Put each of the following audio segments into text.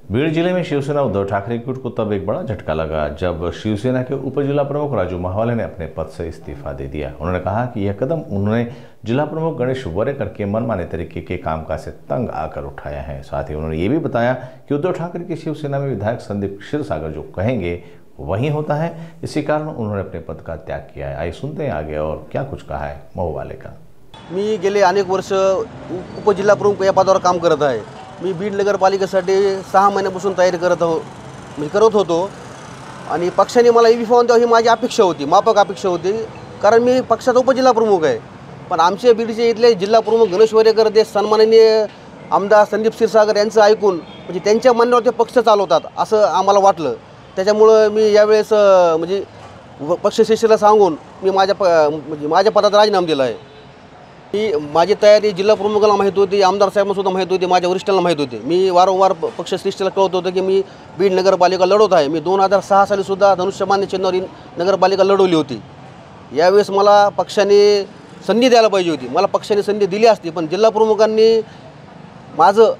बीड़ जिले में शिवसेना उद्धव ठाकरे गुट को तब एक बड़ा झटका लगा जब शिवसेना के उप जिला प्रमुख राजू महावाले ने अपने पद से इस्तीफा दे दिया। उन्होंने कहा कि यह कदम उन्होंने जिला प्रमुख गणेश वर्येकर के मनमाने तरीके के कामकाज से तंग आकर उठाया है। साथ ही उन्होंने ये भी बताया कि उद्धव ठाकरे की शिवसेना में विधायक संदीप क्षीरसागर जो कहेंगे वही होता है, इसी कारण उन्होंने अपने पद का त्याग किया है। आइए सुनते हैं आगे और क्या कुछ कहा है महावाले का। मी गेले अनेक वर्ष उपजिल्हा प्रमुख या पदावर काम करत आहे। मी बीड नगरपालिकेसाठी 6 महिन्यापासून तयारी करत होतो आणि पक्षाने मला ई फॉर्म द्यावं ही माझी अपेक्षा होती, माफक अपेक्षा होती, कारण मी पक्षाचा उपजिल्हा प्रमुख आहे। पण आमचे बीडचे इथले जिल्हा प्रमुख गणेश वर्येकर ते सन्माननीय आमदार संदीप क्षीरसागर यांचं ऐकून म्हणजे त्यांच्या म्हणण्यावर ते पक्ष चालवतात असं आम्हाला वाटलं। त्याच्यामुळे मी यावेळेस म्हणजे पक्षश्रेष्ठीला सांगून मी माझ्या पदाचा राजीनामा दिला आहे। माझी तयारी जिल्हा प्रमुखाला माहीत होती, आमदार साहेबांना सुद्धा माहीत होती, माझ्या वरिष्ठांना माहीत होती। मी वारंवार पक्षश्रेष्ठीला कळवत होतो की मी बीड नगरपालिका लढवत आहे। मी 2006 साली सुद्धा धनुष्यबाण चिन्हावर नगरपालिका लढवली होती। यावेळेस मला पक्षाने संधी द्यायला पाहिजे होती, मला पक्षाने संधी दिली असती, पण जिल्हा प्रमुखांनी माझं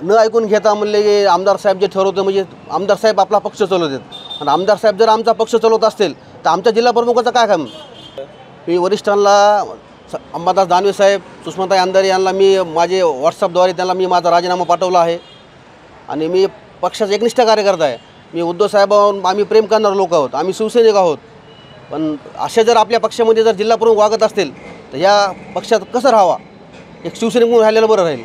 न ऐकून घेता म्हणले की आमदार साहेब जे ठरवतं म्हणजे आमदार साहेब आपला पक्ष चालवतात आणि आमदार साहेब जर आमचा पक्ष चालवत असतील तर आमच्या जिल्हा प्रमुखाचं काय काम। मी वरिष्ठांना अंबादास दानवे साहेब, सुषमाताई अंधारे यांना मी माझे व्हॉट्सअपद्वारे त्यांना मी माझा राजीनामा पाठवला आहे आणि मी पक्षाचा एकनिष्ठ कार्यकर्ता आहे। मी उद्धव साहेबांवर आम्ही प्रेम करणारे लोक आहोत, आम्ही शिवसैनिक आहोत, पण असे जर आपल्या पक्षामध्ये जर जिल्हा प्रमुख वागत असतील तर या पक्षात कसं राहावा, एक शिवसैनिक म्हणून राहिलेलं बरं राहील।